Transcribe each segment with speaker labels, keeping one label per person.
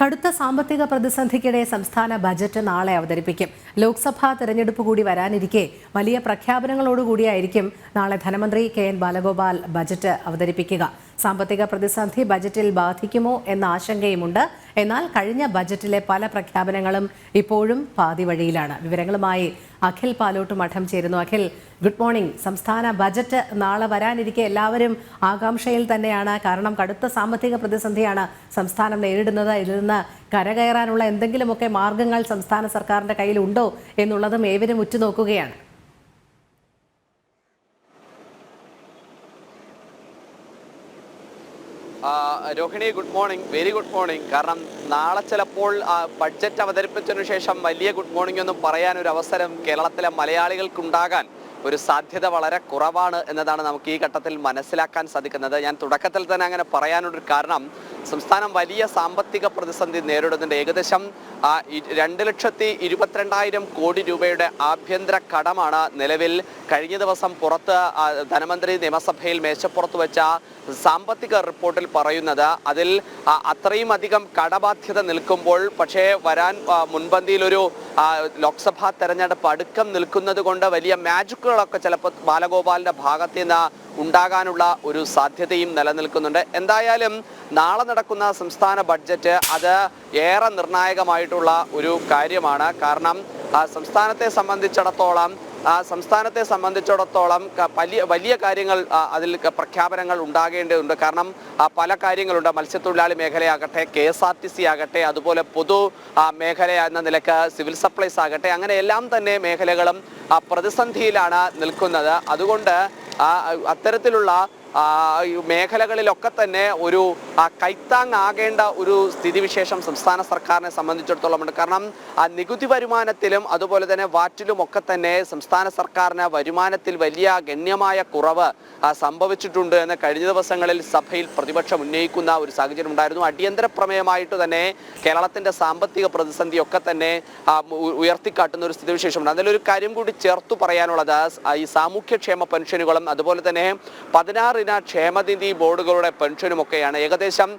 Speaker 1: കടുത്ത സാമ്പത്തിക പ്രതിസന്ധിക്കിടെ സംസ്ഥാന ബജറ്റ് നാളെ അവതരിപ്പിക്കും. ലോക്സഭാ തെരഞ്ഞെടുപ്പ് കൂടി വരാനിരിക്കെ വലിയ പ്രഖ്യാപനങ്ങളോടുകൂടിയായിരിക്കും നാളെ ധനമന്ത്രി കെ.എൻ. ബാലഗോപാൽ ബജറ്റ് അവതരിപ്പിക്കുക. സാമ്പത്തിക പ്രതിസന്ധി ബജറ്റിൽ ബാധിക്കുമോ എന്ന ആശങ്കയുമുണ്ട്. എന്നാൽ കഴിഞ്ഞ ബജറ്റിലെ പല പ്രഖ്യാപനങ്ങളും ഇപ്പോഴും പാതി വഴിയിലാണ്. വിവരങ്ങളുമായി അഖിൽ പാലോട്ട് മഠം ചേരുന്നു. Akhil, good morning. സംസ്ഥാന ബജറ്റ് നാളെ വരാനിരിക്കെ എല്ലാവരും ആകാംക്ഷയിൽ തന്നെയാണ്. കാരണം കടുത്ത സാമ്പത്തിക പ്രതിസന്ധിയാണ് സംസ്ഥാനം നേരിടുന്നത്. ഇതിൽ നിന്ന് കരകയറാനുള്ള എന്തെങ്കിലുമൊക്കെ മാർഗങ്ങൾ സംസ്ഥാന സർക്കാരിന്റെ കയ്യിലുണ്ടോ എന്നുള്ളതും ഏവരും ഉറ്റുനോക്കുകയാണ്.
Speaker 2: Rohini, good morning. Very good morning. കാരണം നാളെ ചിലപ്പോൾ ബഡ്ജറ്റ് അവതരിപ്പിച്ചതിനു ശേഷം വലിയ ഗുഡ് മോർണിംഗ് ഒന്നും പറയാനൊരു അവസരം കേരളത്തിലെ മലയാളികൾക്കുണ്ടാകാൻ ഒരു സാധ്യത വളരെ കുറവാണ് എന്നതാണ് നമുക്ക് ഈ ഘട്ടത്തിൽ മനസ്സിലാക്കാൻ സാധിക്കുന്നത്. ഞാൻ തുടക്കത്തിൽ തന്നെ അങ്ങനെ പറയാനൊരു കാരണം, സംസ്ഥാനം വലിയ സാമ്പത്തിക പ്രതിസന്ധി നേരിടുന്നുണ്ട്. ഏകദേശം 2,22,000 കോടി രൂപയുടെ ആഭ്യന്തര കടമാണ് നിലവിൽ കഴിഞ്ഞ ദിവസം പുറത്ത് ധനമന്ത്രി നിയമസഭയിൽ മേശപ്പുറത്ത് വെച്ച സാമ്പത്തിക റിപ്പോർട്ടിൽ പറയുന്നത്. അതിൽ അത്രയും അധികം കടബാധ്യത നിൽക്കുമ്പോൾ പക്ഷേ വരാൻ മുൻപന്തിയിലൊരു ലോക്സഭാ തെരഞ്ഞെടുപ്പ് അടുക്കം നിൽക്കുന്നത് കൊണ്ട് വലിയ മാജിക്കുകളൊക്കെ ചിലപ്പോൾ ബാലഗോപാലിന്റെ ഭാഗത്ത് നിന്ന് ഉണ്ടാകാനുള്ള ഒരു സാധ്യതയും നിലനിൽക്കുന്നുണ്ട്. എന്തായാലും നാളെ നടക്കുന്ന സംസ്ഥാന ബഡ്ജറ്റ് അത് ഏറെ നിർണായകമായിട്ടുള്ള ഒരു കാര്യമാണ്. കാരണം സംസ്ഥാനത്തെ സംബന്ധിച്ചിടത്തോളം വലിയ കാര്യങ്ങൾ അതിൽ പ്രഖ്യാപനങ്ങൾ ഉണ്ടാകേണ്ടതുണ്ട്. കാരണം പല കാര്യങ്ങളുണ്ട്. മത്സ്യത്തൊഴിലാളി മേഖലയാകട്ടെ, KSRTC ആകട്ടെ, അതുപോലെ പൊതു മേഖല എന്ന നിലക്ക് സിവിൽ സപ്ലൈസ് ആകട്ടെ, അങ്ങനെ എല്ലാം തന്നെ മേഖലകളും പ്രതിസന്ധിയിലാണ് നിൽക്കുന്നത്. അതുകൊണ്ട് അത്തരത്തിലുള്ള മേഖലകളിലൊക്കെ തന്നെ ഒരു കൈത്താങ്ങാകേണ്ട ഒരു സ്ഥിതിവിശേഷം സംസ്ഥാന സർക്കാരിനെ സംബന്ധിച്ചിടത്തോളം ഉണ്ട്. കാരണം നികുതി വരുമാനത്തിലും അതുപോലെ തന്നെ വാറ്റിലും ഒക്കെ തന്നെ സംസ്ഥാന സർക്കാരിന് വരുമാനത്തിൽ വലിയ ഗണ്യമായ കുറവ് സംഭവിച്ചിട്ടുണ്ട് എന്ന് കഴിഞ്ഞ ദിവസങ്ങളിൽ സഭയിൽ പ്രതിപക്ഷം ഉന്നയിക്കുന്ന ഒരു സാഹചര്യം ഉണ്ടായിരുന്നു. അടിയന്തര പ്രമേയമായിട്ട് തന്നെ കേരളത്തിന്റെ സാമ്പത്തിക പ്രതിസന്ധിയൊക്കെ തന്നെ ഉയർത്തിക്കാട്ടുന്ന ഒരു സ്ഥിതിവിശേഷമുണ്ട്. അതിലൊരു കാര്യം കൂടി ചേർത്തു പറയാനുള്ളത്, ഈ സാമൂഹ്യക്ഷേമ പെൻഷനുകളും അതുപോലെ തന്നെ 16 ക്ഷേമനിധി ബോർഡുകളുടെ പെൻഷനുമൊക്കെയാണ്. ഏകദേശം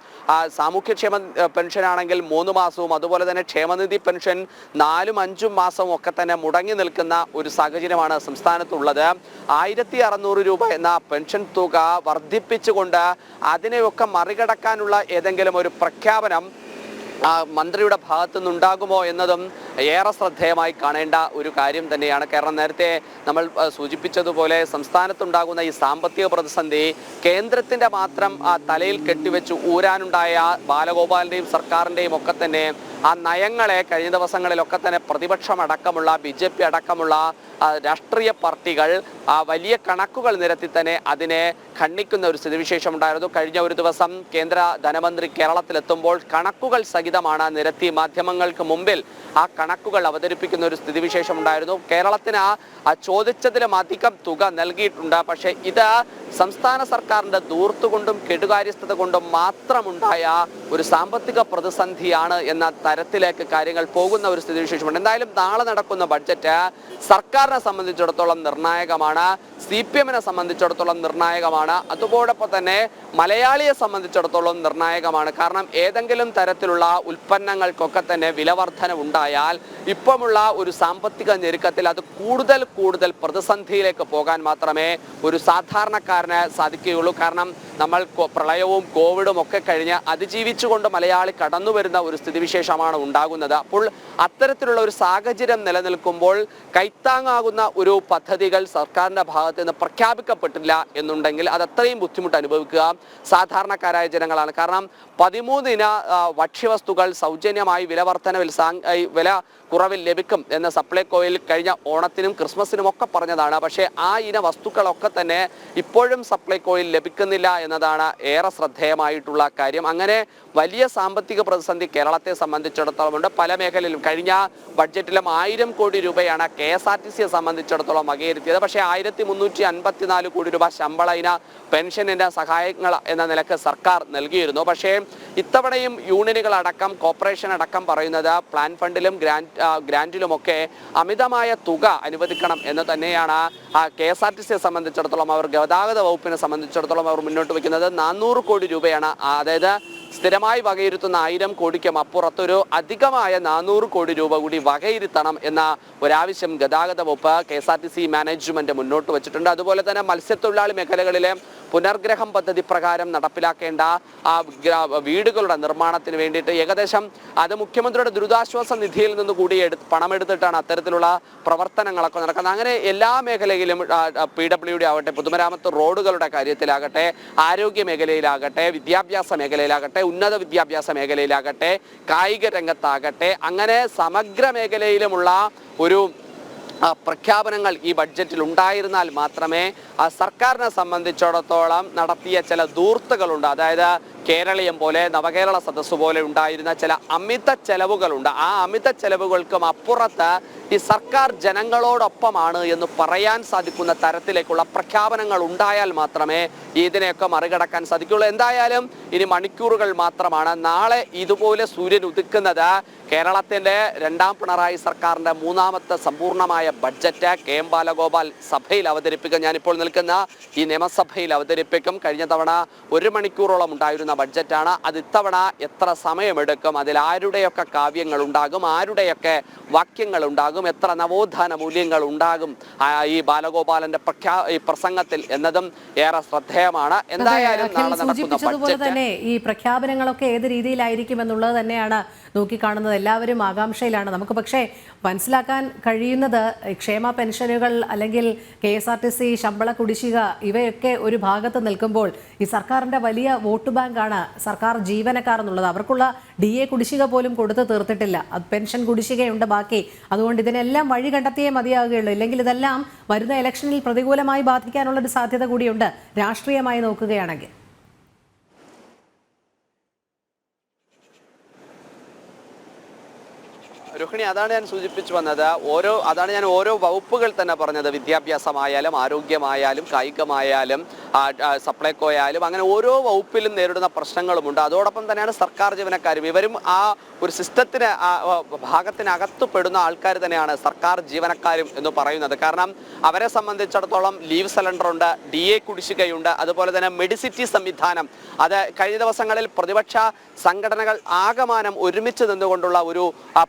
Speaker 2: സാമൂഹ്യക്ഷേമ പെൻഷൻ ആണെങ്കിൽ 3 മാസവും അതുപോലെ തന്നെ ക്ഷേമനിധി പെൻഷൻ 4-5 മാസവും ഒക്കെ തന്നെ മുടങ്ങി നിൽക്കുന്ന ഒരു സാഹചര്യമാണ് സംസ്ഥാനത്തുള്ളത്. 1,600 രൂപ എന്ന പെൻഷൻ തുക വർദ്ധിപ്പിച്ചുകൊണ്ട് അതിനെയൊക്കെ മറികടക്കാനുള്ള ഏതെങ്കിലും ഒരു പ്രഖ്യാപനം മന്ത്രിയുടെ ഭാഗത്തു നിന്നുണ്ടാകുമോ എന്നതും ഏറെ ശ്രദ്ധേയമായി കാണേണ്ട ഒരു കാര്യം തന്നെയാണ്. കാരണം നേരത്തെ നമ്മൾ സൂചിപ്പിച്ചതുപോലെ സംസ്ഥാനത്തുണ്ടാകുന്ന ഈ സാമ്പത്തിക പ്രതിസന്ധി കേന്ദ്രത്തിന്റെ മാത്രം തലയിൽ കെട്ടിവെച്ച് ഊരാനുണ്ടായ ബാലഗോപാലിന്റെയും സർക്കാരിന്റെയും ഒക്കെ തന്നെ ആ നയങ്ങളെ കഴിഞ്ഞ ദിവസങ്ങളിലൊക്കെ തന്നെ പ്രതിപക്ഷമടക്കമുള്ള BJP അടക്കമുള്ള രാഷ്ട്രീയ പാർട്ടികൾ വലിയ കണക്കുകൾ നിരത്തി തന്നെ അതിനെ ഖണ്ഡിക്കുന്ന ഒരു സ്ഥിതിവിശേഷം ഉണ്ടായിരുന്നു. കഴിഞ്ഞ ഒരു ദിവസം കേന്ദ്ര ധനമന്ത്രി കേരളത്തിലെത്തുമ്പോൾ കണക്കുകൾ സഹിതമാണ് നിരത്തി മാധ്യമങ്ങൾക്ക് മുമ്പിൽ ആ കണക്കുകൾ അവതരിപ്പിക്കുന്ന ഒരു സ്ഥിതിവിശേഷം ഉണ്ടായിരുന്നു. കേരളത്തിന് ചോദിച്ചതിലും അധികം തുക നൽകിയിട്ടുണ്ട്. പക്ഷേ ഇത് സംസ്ഥാന സർക്കാരിന്റെ ധൂർത്തുകൊണ്ടും കെടുകാര്യസ്ഥത കൊണ്ടും മാത്രമുണ്ടായ ഒരു സാമ്പത്തിക പ്രതിസന്ധിയാണ് എന്ന തരത്തിലേക്ക് കാര്യങ്ങൾ പോകുന്ന ഒരു സ്ഥിതിവിശേഷമുണ്ട്. എന്തായാലും നാളെ നടക്കുന്ന ബഡ്ജറ്റ് സർക്കാരിനെ സംബന്ധിച്ചിടത്തോളം നിർണായകമാണ്, CPM-നെ സംബന്ധിച്ചിടത്തോളം നിർണായകമാണ്, അതുപോലൊപ്പം തന്നെ മലയാളിയെ സംബന്ധിച്ചിടത്തോളം നിർണായകമാണ്. കാരണം ഏതെങ്കിലും തരത്തിലുള്ള ഉൽപ്പന്നങ്ങൾക്കൊക്കെ തന്നെ വിലവർധന ഉണ്ടായാൽ ഇപ്പമുള്ള ഒരു സാമ്പത്തിക ഞെരുക്കത്തിൽ അത് കൂടുതൽ പ്രതിസന്ധിയിലേക്ക് പോകാൻ മാത്രമേ ഒരു സാധാരണക്കാരന് സാധിക്കുകയുള്ളൂ. കാരണം നമ്മൾ പ്രളയവും കോവിഡും ഒക്കെ കഴിഞ്ഞ് അതിജീവിച്ചുകൊണ്ട് മലയാളി കടന്നു വരുന്ന ഒരു സ്ഥിതിവിശേഷമാണ് ഉണ്ടാകുന്നത്. അപ്പോൾ അത്തരത്തിലുള്ള ഒരു സാഹചര്യം നിലനിൽക്കുമ്പോൾ കൈത്താങ്ങാകുന്ന ഒരു പദ്ധതികൾ സർക്കാരിന്റെ ഭാഗത്ത് നിന്ന് പ്രഖ്യാപിക്കപ്പെട്ടില്ല എന്നുണ്ടെങ്കിൽ അത് അത്രയും ബുദ്ധിമുട്ട് അനുഭവിക്കുക സാധാരണക്കാരായ ജനങ്ങളാണ്. കാരണം 13 ഭക്ഷ്യവസ്തുക്കൾ സൗജന്യമായി വില കുറവിൽ ലഭിക്കും എന്ന് സപ്ലൈകോയിൽ കഴിഞ്ഞ ഓണത്തിനും ക്രിസ്മസിനും ഒക്കെ പറഞ്ഞതാണ്. പക്ഷേ ആ ഇന വസ്തുക്കളൊക്കെ തന്നെ ഇപ്പോഴും സപ്ലൈകോയിൽ ലഭിക്കുന്നില്ല എന്നതാണ് ഏറെ ശ്രദ്ധേയമായിട്ടുള്ള കാര്യം. അങ്ങനെ വലിയ സാമ്പത്തിക പ്രതിസന്ധി കേരളത്തെ സംബന്ധിച്ചിടത്തോളം ഉണ്ട്. പല മേഖലയിലും കഴിഞ്ഞ ബഡ്ജറ്റിലും 1000 കോടി രൂപയാണ് KSRTCയെ സംബന്ധിച്ചിടത്തോളം വകയിരുത്തിയത്. പക്ഷേ 1,354 കോടി രൂപ ശമ്പള ഇന പെൻഷനിന്റെ സഹായങ്ങൾ എന്ന നിലക്ക് സർക്കാർ നൽകിയിരുന്നു. പക്ഷേ ഇത്തവണയും യൂണിയനുകൾ അടക്കം കോർപ്പറേഷൻ അടക്കം പറയുന്നത് പ്ലാൻ ഫണ്ടിലും ഗ്രാന്റിലുമൊക്കെ അമിതമായ തുക അനുവദിക്കണം എന്ന് തന്നെയാണ്. KSRTCയെ സംബന്ധിച്ചിടത്തോളം, അവർ ഗതാഗത വകുപ്പിനെ സംബന്ധിച്ചിടത്തോളം അവർ മുന്നോട്ട് വയ്ക്കുന്നത് 400 കോടി രൂപയാണ്. അതായത് സ്ഥിരമായി വകയിരുത്തുന്ന 1000 കോടിക്കും അപ്പുറത്തൊരു അധികമായ 400 കോടി രൂപ കൂടി വകയിരുത്തണം എന്ന ഒരാവശ്യം ഗതാഗത വകുപ്പ് KSRTC മാനേജ്മെന്റ് മുന്നോട്ട് വെച്ചിട്ടുണ്ട്. അതുപോലെ തന്നെ മത്സ്യത്തൊഴിലാളി മേഖലകളിലെ പുനർഗ്രഹം പദ്ധതി പ്രകാരം നടപ്പിലാക്കേണ്ട വീടുകളുടെ നിർമ്മാണത്തിന് വേണ്ടിയിട്ട് ഏകദേശം അത് മുഖ്യമന്ത്രിയുടെ ദുരിതാശ്വാസ നിധിയിൽ നിന്ന് കൂടി പണമെടുത്തിട്ടാണ് അത്തരത്തിലുള്ള പ്രവർത്തനങ്ങളൊക്കെ നടക്കുന്നത്. അങ്ങനെ എല്ലാ മേഖലയിലും PWD ആവട്ടെ, പൊതുമരാമത്ത് റോഡുകളുടെ കാര്യത്തിലാകട്ടെ, ആരോഗ്യ മേഖലയിലാകട്ടെ, വിദ്യാഭ്യാസ മേഖലയിലാകട്ടെ, ഉന്നത വിദ്യാഭ്യാസ മേഖലയിലാകട്ടെ, കായിക രംഗത്താകട്ടെ, അങ്ങനെ സമഗ്ര മേഖലയിലുമുള്ള ഒരു പ്രഖ്യാപനങ്ങൾ ഈ ബഡ്ജറ്റിൽ ഉണ്ടായിരുന്നാൽ മാത്രമേ സർക്കാരിനെ സംബന്ധിച്ചിടത്തോളം നടത്തിയ ചില ധൂർത്തുകളുണ്ട്. അതായത് കേരളീയം പോലെ, നവകേരള സദസ്സ് പോലെ ഉണ്ടായിരുന്ന ചില അമിത ചെലവുകളുണ്ട്. ആ അമിത ചെലവുകൾക്കും അപ്പുറത്ത് ഈ സർക്കാർ ജനങ്ങളോടൊപ്പമാണ് എന്ന് പറയാൻ സാധിക്കുന്ന തരത്തിലേക്കുള്ള പ്രഖ്യാപനങ്ങൾ ഉണ്ടായാൽ മാത്രമേ ഇതിനെയൊക്കെ മറികടക്കാൻ സാധിക്കുകയുള്ളൂ. എന്തായാലും ഇനി മണിക്കൂറുകൾ മാത്രമാണ്. നാളെ ഇതുപോലെ സൂര്യൻ ഉദിക്കുന്നത് കേരളത്തിന്റെ 2ാം പിണറായി സർക്കാരിന്റെ 3ാമത്തെ സമ്പൂർണ്ണമായ ബഡ്ജറ്റ് KM ബാലഗോപാൽ സഭയിൽ അവതരിപ്പിക്കും. ഞാനിപ്പോൾ നിൽക്കുന്ന ഈ നിയമസഭയിൽ അവതരിപ്പിക്കും. കഴിഞ്ഞ തവണ 1 മണിക്കൂറോളം ഉണ്ടായിരുന്ന ബഡ്ജറ്റാണ്. അത് ഇത്തവണ എത്ര സമയമെടുക്കും, അതിൽ ആരുടെയൊക്കെ കാവ്യങ്ങൾ ഉണ്ടാകും, ആരുടെയൊക്കെ വാക്യങ്ങൾ ഉണ്ടാകും, എത്ര നവോത്ഥാന മൂല്യങ്ങൾ ഉണ്ടാകും ഈ ബാലഗോപാലന്റെ ഈ പ്രസംഗത്തിൽ എന്നതും ഏറെ ശ്രദ്ധേയമാണ്. എന്തായാലും നാളെ നടക്കുന്ന ബഡ്ജറ്റ്
Speaker 1: തന്നെ ഈ പ്രഖ്യാപനങ്ങളൊക്കെ ഏത് രീതിയിലായിരിക്കും എന്നുള്ളത് തന്നെയാണ് നോക്കിക്കാണുന്നത്. എല്ലാവരും ആകാംക്ഷയിലാണ്. നമുക്ക് പക്ഷേ മനസ്സിലാക്കാൻ കഴിയുന്നത് ക്ഷേമ പെൻഷനുകൾ അല്ലെങ്കിൽ KSRTC ശമ്പള കുടിശ്ശിക ഇവയൊക്കെ ഒരു ഭാഗത്ത് നിൽക്കുമ്പോൾ ഈ സർക്കാരിൻ്റെ വലിയ വോട്ട് ബാങ്കാണ് സർക്കാർ ജീവനക്കാർ എന്നുള്ളത്. അവർക്കുള്ള DA കുടിശ്ശിക പോലും കൊടുത്തു തീർത്തിട്ടില്ല. അത് പെൻഷൻ കുടിശ്ശികയുണ്ട് ബാക്കി. അതുകൊണ്ട് ഇതിനെല്ലാം വഴി കണ്ടെത്തിയേ മതിയാകുകയുള്ളൂ. ഇല്ലെങ്കിൽ ഇതെല്ലാം വരുന്ന ഇലക്ഷനിൽ പ്രതികൂലമായി ബാധിക്കാനുള്ളൊരു സാധ്യത കൂടിയുണ്ട് രാഷ്ട്രീയമായി നോക്കുകയാണെങ്കിൽ.
Speaker 2: രോഹിണി, അതാണ് ഞാൻ സൂചിപ്പിച്ചു വന്നത്. അതാണ് ഞാൻ ഓരോ വകുപ്പുകൾ തന്നെ പറഞ്ഞത്. വിദ്യാഭ്യാസമായാലും, ആരോഗ്യമായാലും, കായികമായാലും, സപ്ലൈകോയാലും, അങ്ങനെ ഓരോ വകുപ്പിലും നേരിടുന്ന പ്രശ്നങ്ങളുമുണ്ട്. അതോടൊപ്പം തന്നെയാണ് സർക്കാർ ജീവനക്കാരും. ഇവരും ആ ഒരു സിസ്റ്റത്തിന് ഭാഗത്തിനകത്ത് പെടുന്ന ആൾക്കാർ തന്നെയാണ് സർക്കാർ ജീവനക്കാരും എന്ന് പറയുന്നത്. കാരണം അവരെ സംബന്ധിച്ചിടത്തോളം ലീവ് സിലിണ്ടർ ഉണ്ട്, DA കുടിശ്ശികയുണ്ട്, അതുപോലെ തന്നെ മെഡിസിറ്റി സംവിധാനം. അത് കഴിഞ്ഞ ദിവസങ്ങളിൽ പ്രതിപക്ഷ സംഘടനകൾ ആകമാനം ഒരുമിച്ച് നിന്നുകൊണ്ടുള്ള ഒരു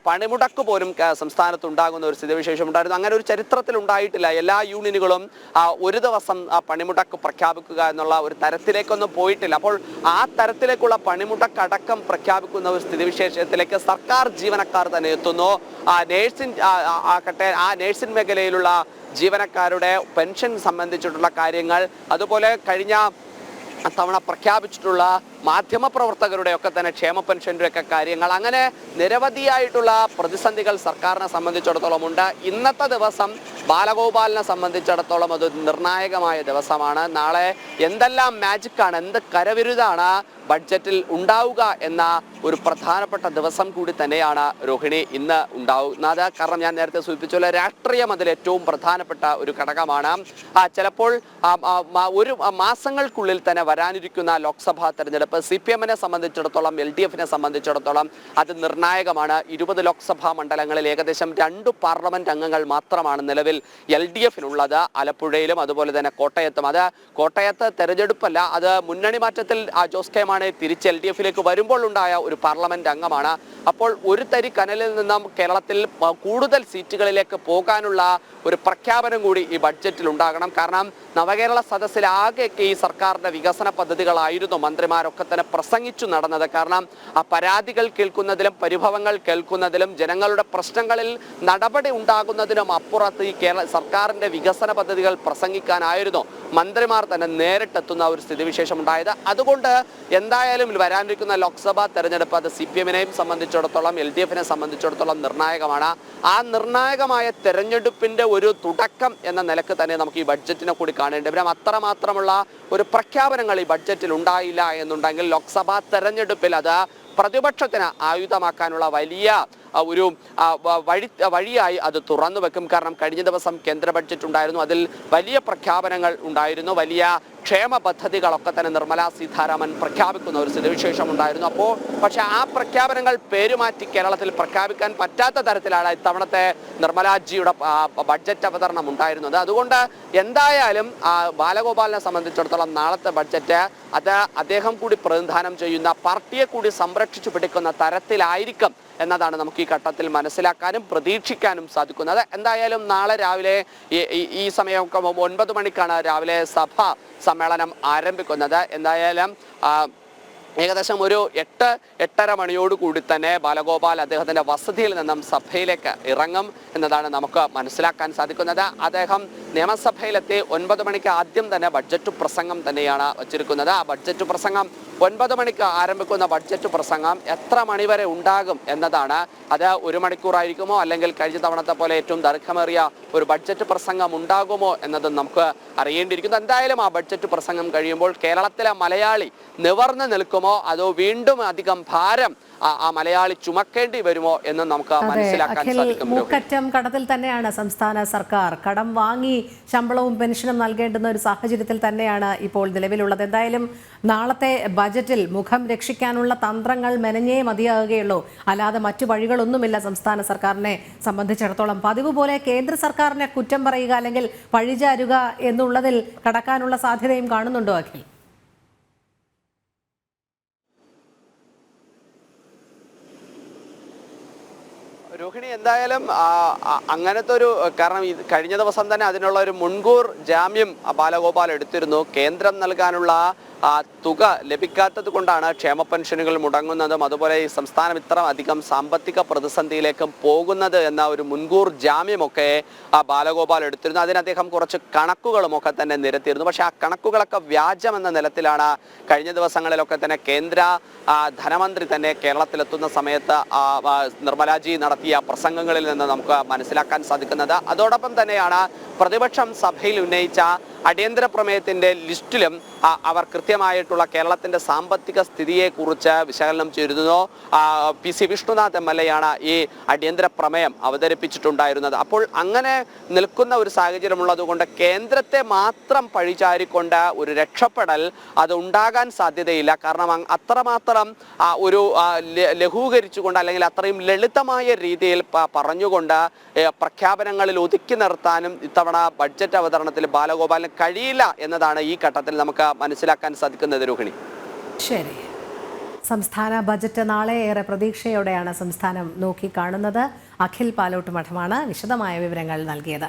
Speaker 2: പണിമുടക്ക് പോലും സംസ്ഥാനത്ത് ഉണ്ടാകുന്ന ഒരു സ്ഥിതിവിശേഷം ഉണ്ടായിരുന്നു. അങ്ങനെ ഒരു ചരിത്രത്തിൽ ഉണ്ടായിട്ടില്ല. എല്ലാ യൂണിയനുകളും ഒരു ദിവസം പണിമുടക്ക് പ്രഖ്യാപിക്കുക എന്നുള്ള ഒരു തരത്തിലേക്കൊന്നും പോയിട്ടില്ല. അപ്പോൾ ആ തരത്തിലേക്കുള്ള പണിമുടക്കടക്കം പ്രഖ്യാപിക്കുന്ന ഒരു സ്ഥിതിവിശേഷത്തിലേക്ക് സർക്കാർ ജീവനക്കാർ തന്നെ എത്തുന്നു. ആ നേഴ്സിംഗ് മേഖലയിലുള്ള ജീവനക്കാരുടെ പെൻഷൻ സംബന്ധിച്ചിട്ടുള്ള കാര്യങ്ങൾ, അതുപോലെ കഴിഞ്ഞ തവണ പ്രഖ്യാപിച്ചിട്ടുള്ള മാധ്യമപ്രവർത്തകരുടെ ഒക്കെ തന്നെ ക്ഷേമ പെൻഷൻ്റെ ഒക്കെ കാര്യങ്ങൾ, അങ്ങനെ നിരവധിയായിട്ടുള്ള പ്രതിസന്ധികൾ സർക്കാരിനെ സംബന്ധിച്ചിടത്തോളം ഉണ്ട്. ഇന്നത്തെ ദിവസം ബാലഗോപാലിനെ സംബന്ധിച്ചിടത്തോളം അത് നിർണായകമായ ദിവസമാണ്. നാളെ എന്തെല്ലാം മാജിക്കാണ്, എന്ത് കരവിരുതാണ് ബഡ്ജറ്റിൽ ഉണ്ടാവുക എന്ന ഒരു പ്രധാനപ്പെട്ട ദിവസം കൂടി തന്നെയാണ് രോഹിണി ഇന്ന് ഉണ്ടാവുന്നത്. കാരണം ഞാൻ നേരത്തെ സൂചിപ്പിച്ചുള്ള രാഷ്ട്രീയം അതിൽ ഏറ്റവും പ്രധാനപ്പെട്ട ഒരു ഘടകമാണ്. ചിലപ്പോൾ ഒരു മാസങ്ങൾക്കുള്ളിൽ തന്നെ വരാനിരിക്കുന്ന ലോക്സഭാ തെരഞ്ഞെടുപ്പ് CPM-നെ സംബന്ധിച്ചിടത്തോളം, LDF-നെ സംബന്ധിച്ചിടത്തോളം അത് നിർണായകമാണ്. 20 ലോക്സഭാ മണ്ഡലങ്ങളിൽ ഏകദേശം 2 പാർലമെന്റ് അംഗങ്ങൾ മാത്രമാണ് നിലവിൽ LDF-നുള്ളത്. ആലപ്പുഴയിലും അതുപോലെ തന്നെ കോട്ടയത്തും. അത് കോട്ടയത്ത് തെരഞ്ഞെടുപ്പല്ല, അത് മുന്നണി മാറ്റത്തിൽ ജോസ് കെ മാണി തിരിച്ച് LDF-ലേക്ക് വരുമ്പോൾ ഉണ്ടായ ഒരു പാർലമെന്റ് അംഗമാണ്. അപ്പോൾ ഒരു തരി കനലിൽ നിന്നും കേരളത്തിൽ കൂടുതൽ സീറ്റുകളിലേക്ക് പോകാനുള്ള ഒരു പ്രഖ്യാപനം കൂടി ഈ ബഡ്ജറ്റിൽ ഉണ്ടാകണം. കാരണം നവകേരള സദസ്സിൽ ആകെയൊക്കെ ഈ സർക്കാരിന്റെ വികസന പദ്ധതികളായിരുന്നു മന്ത്രിമാരൊക്കെ തന്നെ പ്രസംഗിച്ചു നടന്നത്. കാരണം ആ പരാതികൾ കേൾക്കുന്നതിലും പരിഭവങ്ങൾ കേൾക്കുന്നതിലും ജനങ്ങളുടെ പ്രശ്നങ്ങളിൽ നടപടി ഉണ്ടാകുന്നതിനും അപ്പുറത്ത് ഈ സർക്കാരിന്റെ വികസന പദ്ധതികൾ പ്രസംഗിക്കാനായിരുന്നു മന്ത്രിമാർ തന്നെ നേരിട്ടെത്തുന്ന ഒരു സ്ഥിതിവിശേഷം ഉണ്ടായത്. അതുകൊണ്ട് എന്തായാലും വരാനിരിക്കുന്ന ലോക്സഭാ തെരഞ്ഞെടുപ്പ് അത് CPM-നെയും സംബന്ധിച്ചിടത്തോളം LDF-നെ സംബന്ധിച്ചിടത്തോളം നിർണായകമാണ്. ആ നിർണായകമായ തെരഞ്ഞെടുപ്പിന്റെ ഒരു തുടക്കം എന്ന നിലക്ക് തന്നെ നമുക്ക് ഈ ബഡ്ജറ്റിനെ കൂടി കാണേണ്ടി വരും. അത്രമാത്രമുള്ള ഒരു പ്രഖ്യാപനങ്ങൾ ഈ ബഡ്ജറ്റിൽ ഉണ്ടായില്ല എന്നുണ്ടെങ്കിൽ ലോക്സഭാ തെരഞ്ഞെടുപ്പിൽ അത് പ്രതിപക്ഷത്തിന് ആയുധമാക്കാനുള്ള വലിയ ഒരു വഴിയായി അത് തുറന്നു വെക്കും. കാരണം കഴിഞ്ഞ ദിവസം കേന്ദ്ര ബഡ്ജറ്റ് ഉണ്ടായിരുന്നു, അതിൽ വലിയ പ്രഖ്യാപനങ്ങൾ ഉണ്ടായിരുന്നു, വലിയ ക്ഷേമ പദ്ധതികളൊക്കെ തന്നെ നിർമ്മലാ സീതാരാമൻ പ്രഖ്യാപിക്കുന്ന ഒരു സ്ഥിതിവിശേഷം ഉണ്ടായിരുന്നു. പക്ഷേ ആ പ്രഖ്യാപനങ്ങൾ പേരുമാറ്റി കേരളത്തിൽ പ്രഖ്യാപിക്കാൻ പറ്റാത്ത തരത്തിലാണ് ഇത്തവണത്തെ നിർമ്മലാജിയുടെ ബഡ്ജറ്റ് അവതരണം ഉണ്ടായിരുന്നത്. അതുകൊണ്ട് എന്തായാലും ബാലഗോപാലിനെ സംബന്ധിച്ചിടത്തോളം നാളത്തെ ബഡ്ജറ്റ് അത് അദ്ദേഹം കൂടി പ്രതിനിധാനം ചെയ്യുന്ന പാർട്ടിയെ കൂടി സംരക്ഷിച്ചു പിടിക്കുന്ന തരത്തിലായിരിക്കും എന്നതാണ് നമുക്ക് ഈ ഘട്ടത്തിൽ മനസ്സിലാക്കാനും പ്രതീക്ഷിക്കാനും സാധിക്കുന്നത്. എന്തായാലും നാളെ രാവിലെ ഈ സമയമൊക്കെ 9 മണിക്കാണ് രാവിലെ സഭാ സമ്മേളനം ആരംഭിക്കുന്നത്. എന്തായാലും ഏകദേശം ഒരു 8-8:30 മണിയോടുകൂടി തന്നെ ബാലഗോപാൽ അദ്ദേഹത്തിൻ്റെ വസതിയിൽ നിന്നും സഭയിലേക്ക് ഇറങ്ങും എന്നതാണ് നമുക്ക് മനസ്സിലാക്കാൻ സാധിക്കുന്നത്. അദ്ദേഹം നിയമസഭയിലെത്തി 9 മണിക്ക് ആദ്യം തന്നെ ബഡ്ജറ്റ് പ്രസംഗം തന്നെയാണ് വച്ചിരിക്കുന്നത്. ആ ബഡ്ജറ്റ് പ്രസംഗം 9 മണിക്ക് ആരംഭിക്കുന്ന ബഡ്ജറ്റ് പ്രസംഗം എത്ര മണിവരെ ഉണ്ടാകും എന്നതാണ്. അത് 1 മണിക്കൂറായിരിക്കുമോ അല്ലെങ്കിൽ കഴിഞ്ഞ തവണത്തെ പോലെ ഏറ്റവും ദൈർഘ്യമേറിയ ഒരു ബഡ്ജറ്റ് പ്രസംഗം ഉണ്ടാകുമോ എന്നതും നമുക്ക് അറിയേണ്ടിയിരിക്കുന്നു. എന്തായാലും ആ ബഡ്ജറ്റ് പ്രസംഗം കഴിയുമ്പോൾ കേരളത്തിലെ മലയാളി നിവർന്നു നിൽക്കുമോ അതോ വീണ്ടും അധികം ഭാരം ആ മലയാളി ചുമക്കേണ്ടി വരുമോ എന്ന് നമുക്ക് മനസ്സിലാക്കാൻ സാധിക്കും.
Speaker 1: മൂക്കറ്റം കടത്തിൽ തന്നെയാണ് സംസ്ഥാന സർക്കാർ. കടം വാങ്ങി ശമ്പളവും പെൻഷനും നൽകേണ്ടുന്ന ഒരു സാഹചര്യത്തിൽ തന്നെയാണ് ഇപ്പോൾ നിലവിലുള്ളത്. എന്തായാലും നാളത്തെ ബജറ്റിൽ മുഖം രക്ഷിക്കാനുള്ള തന്ത്രങ്ങൾ മെനഞ്ഞേ മതിയാകുകയുള്ളൂ. അല്ലാതെ മറ്റു വഴികളൊന്നുമില്ല സംസ്ഥാന സർക്കാരിനെ സംബന്ധിച്ചിടത്തോളം. പതിവ് പോലെ കേന്ദ്ര സർക്കാരിനെ കുറ്റം പറയുക അല്ലെങ്കിൽ പഴിചാരുക എന്നുള്ളതിൽ കടക്കാനുള്ള സാധ്യതയും കാണുന്നുണ്ടോ അഖിൽ?
Speaker 2: രോഹിണി, എന്തായാലും അങ്ങനത്തെ ഒരു കാരണം കഴിഞ്ഞ ദിവസം തന്നെ അതിനുള്ള ഒരു മുൻകൂർ ജാമ്യം ബാലഗോപാൽ എടുത്തിരുന്നു. കേന്ദ്രം നൽകാനുള്ള തുക ലഭിക്കാത്തത് കൊണ്ടാണ് ക്ഷേമ പെൻഷനുകൾ മുടങ്ങുന്നതും അതുപോലെ ഈ സംസ്ഥാനം ഇത്ര അധികം സാമ്പത്തിക പ്രതിസന്ധിയിലേക്കും പോകുന്നത് എന്ന ഒരു മുൻകൂർ ജാമ്യമൊക്കെ ബാലഗോപാൽ എടുത്തിരുന്നു. അതിന് അദ്ദേഹം കുറച്ച് കണക്കുകളുമൊക്കെ തന്നെ നിരത്തിയിരുന്നു. പക്ഷേ ആ കണക്കുകളൊക്കെ വ്യാജമെന്ന നിലത്തിലാണ് കഴിഞ്ഞ ദിവസങ്ങളിലൊക്കെ തന്നെ കേന്ദ്ര ധനമന്ത്രി തന്നെ കേരളത്തിലെത്തുന്ന സമയത്ത് നിർമ്മലാജി നടത്തിയ പ്രസംഗങ്ങളിൽ നിന്ന് നമുക്ക് മനസ്സിലാക്കാൻ സാധിക്കുന്നത്. അതോടൊപ്പം തന്നെയാണ് പ്രതിപക്ഷം സഭയിൽ ഉന്നയിച്ച അടിയന്തര പ്രമേയത്തിന്റെ ലിസ്റ്റിലും അവർ കൃത്യമായിട്ടുള്ള കേരളത്തിന്റെ സാമ്പത്തിക സ്ഥിതിയെക്കുറിച്ച് വിശകലനം ചെയ്തിരുന്നു. PC വിഷ്ണുനാഥ് MLA ആണ് ഈ അടിയന്തര പ്രമേയം അവതരിപ്പിച്ചിട്ടുണ്ടായിരുന്നത്. അപ്പോൾ അങ്ങനെ നിൽക്കുന്ന ഒരു സാഹചര്യമുള്ളത് കൊണ്ട് കേന്ദ്രത്തെ മാത്രം പഴിചാരിക്കൊണ്ട് ഒരു രക്ഷപ്പെടൽ അത് ഉണ്ടാകാൻ സാധ്യതയില്ല. കാരണം അത്രമാത്രം ഒരു ലഘൂകരിച്ചുകൊണ്ട് അല്ലെങ്കിൽ അത്രയും ലളിതമായ രീതിയിൽ പറഞ്ഞുകൊണ്ട് പ്രഖ്യാപനങ്ങളിൽ ഒതുക്കി നിർത്താനും ഇത്തവണ ബഡ്ജറ്റ് അവതരണത്തിൽ ബാലഗോപാലിന് കഴിയില്ല എന്നതാണ് ഈ ഘട്ടത്തിൽ നമുക്ക് മനസ്സിലാക്കാൻ സാധിക്കുന്നത്. രോഹിണി,
Speaker 1: ശരി. സംസ്ഥാന ബജറ്റ് നാളെ ഏറെ പ്രതീക്ഷയോടെയാണ് സംസ്ഥാനം നോക്കിക്കാണുന്നത്. അഖിൽ പാലോട്ട് മഠമാണ് വിശദമായ വിവരങ്ങൾ നൽകിയത്.